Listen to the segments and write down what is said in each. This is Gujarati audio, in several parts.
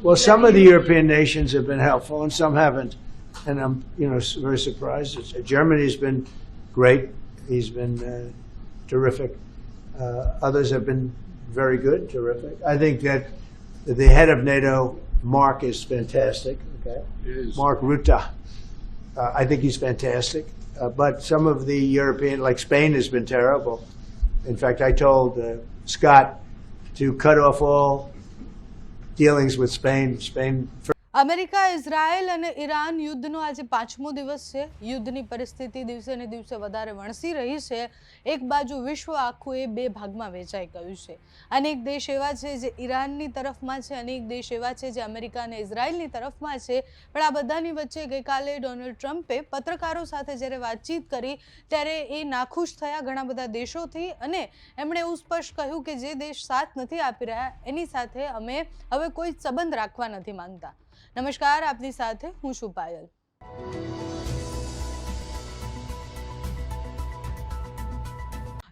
Well, some of the European nations have been helpful and some haven't. And I'm, very surprised. Germany's been great. He's been terrific. Others have been very good, terrific. I think that the head of NATO, Mark, is fantastic. Okay, Mark Rutte. I think he's fantastic. But some of the European, like Spain, has been terrible. In fact, I told Scott to cut off all dealings with Spain. America, Israel અને ઈરાન યુદ્ધનો આજે 5મો દિવસ છે. યુદ્ધની પરિસ્થિતિ દિવસે ને દિવસે વધારે વણસી રહી છે. એક બાજુ વિશ્વ આખું એ બે ભાગમાં વહેંચાઈ ગયું છે. અનેક દેશ એવા છે જે ઈરાનની તરફમાં છે, અનેક દેશ એવા છે જે અમેરિકા અને ઇઝરાયલની તરફમાં છે. પણ આ બધાની વચ્ચે ગઈકાલે ડોનાલ્ડ ટ્રમ્પે પત્રકારો સાથે જ્યારે વાતચીત કરી ત્યારે એ નાખુશ થયા ઘણા બધા દેશોથી અને એમણે એવું સ્પષ્ટ કહ્યું કે જે દેશ સાથ નથી આપી રહ્યા એની સાથે અમે હવે કોઈ સંબંધ રાખવા નથી માંગતા. નમસ્કાર, આપની સાથે હું છું પાયલ.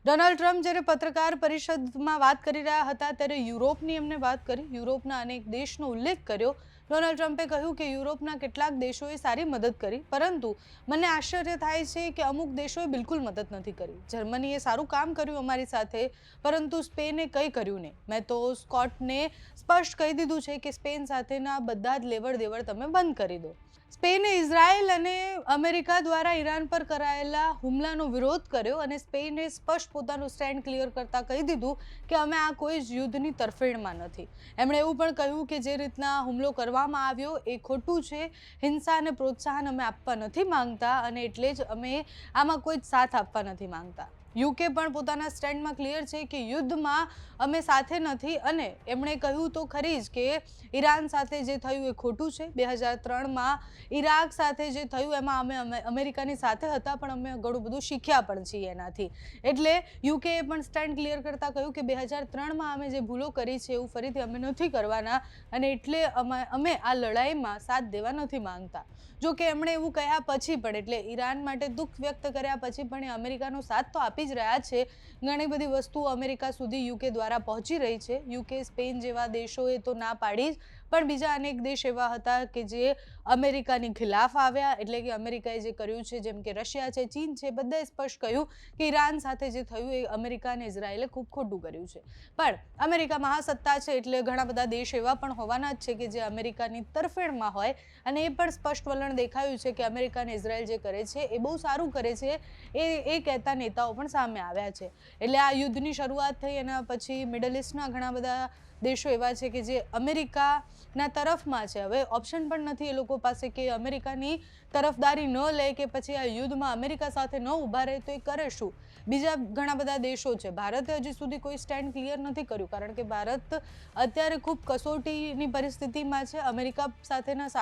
ડોનાલ્ડ ટ્રમ્પ જ્યારે પત્રકાર પરિષદમાં વાત કરી રહ્યા હતા ત્યારે યુરોપની એમને વાત કરી, યુરોપના અનેક દેશનો ઉલ્લેખ કર્યો. ડોનાલ્ડ ટ્રમ્પે કહ્યું કે યુરોપના કેટલાક દેશોએ સારી મદદ કરી, પરંતુ મને આશ્ચર્ય થાય છે કે અમુક દેશોએ બિલકુલ મદદ નથી કરી. જર્મનીએ સારું કામ કર્યું અમારી સાથે, પરંતુ સ્પેને કંઈ કર્યું નહીં. મેં તો સ્કોટને સ્પષ્ટ કહી દીધું છે કે સ્પેન સાથેના બધા જ લેવડ દેવડ તમે બંધ કરી દો. સ્પેને ઇઝરાયલ અને અમેરિકા દ્વારા ઈરાન પર કરાયેલા હુમલાનો વિરોધ કર્યો અને સ્પેને સ્પષ્ટ પોતાનું સ્ટેન્ડ ક્લિયર કરતા કહી દીધું કે અમે આ કોઈ જ યુદ્ધની તરફેણમાં નથી. એમણે એવું પણ કહ્યું કે જે રીતના હુમલો કરવામાં આવ્યો એ ખોટું છે, હિંસાને પ્રોત્સાહન અમે આપવા નથી માંગતા અને એટલે જ અમે આમાં કોઈ જ સાથ આપવા નથી માંગતા. યુકે પણ પોતાના સ્ટેન્ડમાં ક્લિયર છે કે યુદ્ધમાં અમે સાથે નથી અને એમણે કહ્યું તો ખરી જ કે ઈરાન સાથે જે થયું એ ખોટું છે. 2003માં ઈરાક સાથે જે થયું એમાં અમે અમેરિકાની સાથે હતા પણ અમે ઘણું બધું શીખ્યા પણ છીએ એનાથી. એટલે યુકેએ પણ સ્ટેન્ડ ક્લિયર કરતાં કહ્યું કે 2003માં અમે જે ભૂલો કરી છે એવું ફરીથી અમે નથી કરવાના અને એટલે અમે આ લડાઈમાં સાથ દેવા નથી માંગતા. જો કે એમણે એવું કહ્યા પછી પણ એટલે ઈરાન માટે દુઃખ વ્યક્ત કર્યા પછી પણ એ અમેરિકાનો સાથ તો આપી જ રહ્યા છે. ઘણી બધી વસ્તુઓ અમેરિકા સુધી યુકે દ્વારા પહોંચી રહી છે. યુકે, સ્પેન જેવા દેશોએ તો ના પાડી જ, પણ બીજા અનેક દેશ એવા હતા કે જે અમેરિકાની ખિલાફ આવ્યા. એટલે કે અમેરિકાએ જે કર્યું છે, જેમ કે રશિયા છે, ચીન છે, બધાએ સ્પષ્ટ કહ્યું કે ઈરાન સાથે જે થયું એ અમેરિકા અને ઇઝરાયલે ખૂબ ખોટું કર્યું છે. પણ અમેરિકા મહાસત્તા છે એટલે ઘણા બધા દેશ એવા પણ હોવાના જ છે કે જે અમેરિકાની તરફેણમાં હોય અને એ પણ સ્પષ્ટ વલણ દેખાયું છે કે અમેરિકા અને ઇઝરાયલ જે કરે છે એ બહુ સારું કરે છે એ કહેતા નેતાઓ પણ સામે આવ્યા છે. એટલે આ યુદ્ધની શરૂઆત થઈ એના પછી મિડલ ઇસ્ટના ઘણા બધા દેશો એવા છે કે જે અમેરિકાના તરફમાં છે. હવે ઓપ્શન પણ નથી એ લોકો પાસે કે અમેરિકાની તરફદારી ન લે કે પછી આ યુદ્ધમાં અમેરિકા સાથે ન ઊભા રહે તો એ કરે શું. બીજા ઘણા બધા દેશો છે. ભારતે હજી સુધી કોઈ સ્ટેન્ડ ક્લિયર નથી કર્યું કારણ કે ભારત અત્યારે ખૂબ કસોટીની પરિસ્થિતિમાં છે. અમેરિકા સાથેના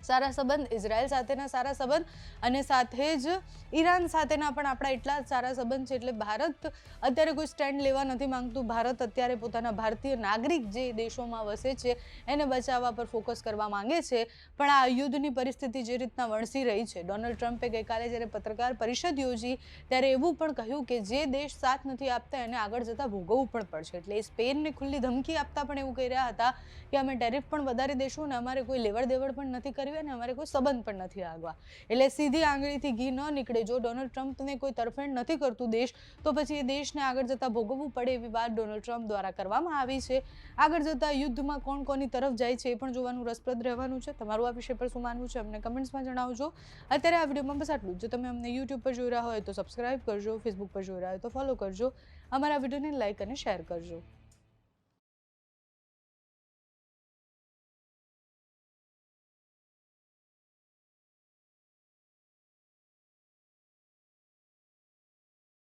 સારા સંબંધ, ઇઝરાયલ સાથેના સારા સંબંધ અને સાથે જ ઈરાન સાથેના પણ આપણા એટલા જ સારા સંબંધ છે. એટલે ભારત અત્યારે કોઈ સ્ટેન્ડ લેવા નથી માંગતું. ભારત અત્યારે પોતાના ભારતીય નાગરિક જે દેશોમાં વસે છે એને બચાવવા પર ફોકસ કરવા માંગે છે. પણ આ યુદ્ધની પરિસ્થિતિ જે રીતના વણસી રહી છે, ડોનાલ્ડ ટ્રમ્પે ગઈકાલે જ્યારે પત્રકાર પરિષદ યોજી ત્યારે એવું પણ કહ્યું કે જે દેશ સાથ નથી આપતા એને આગળ જતાં ભોગવવું પણ પડશે. એટલે એ સ્પેનને ખુલ્લી ધમકી આપતા પણ એવું કહી રહ્યા હતા કે અમે ટેરિફ પણ વધારી દઈશું અને અમારે કોઈ લેવડ દેવડ પણ નથી કરવી અને અમારે કોઈ સંબંધ પણ નથી રાખવા. એટલે સીધી આંગળીથી ઘી ન નીકળે. જો ડોનાલ્ડ ટ્રમ્પને કોઈ તરફેણ નથી કરતું દેશ તો પછી એ દેશને આગળ જતાં ભોગવવું પડે એવી વાત ડોનાલ્ડ ટ્રમ્પ દ્વારા કરવામાં આવી છે. આગળ જતાં યુદ્ધમાં કોણ કોની તરફ જાય છે એ પણ જોવાનું રસપ્રદ રહેવાનું છે. તમારું આ વિષય પર શું માનવું છે અમને કમેન્ટ્સમાં જણાવજો. અત્યારે આ વિડીયોમાં બસ આટલું જ. જો તમે અમને યુટ્યુબ પર જોઈ રહ્યા હોય તો સબસ્ક્રાઇબ કરજો, ફેસબુક પર જોઈ રહ્યા હોય તો ફોલો કરજો, અમારા વિડીયોને લાઇક અને શેર કરજો.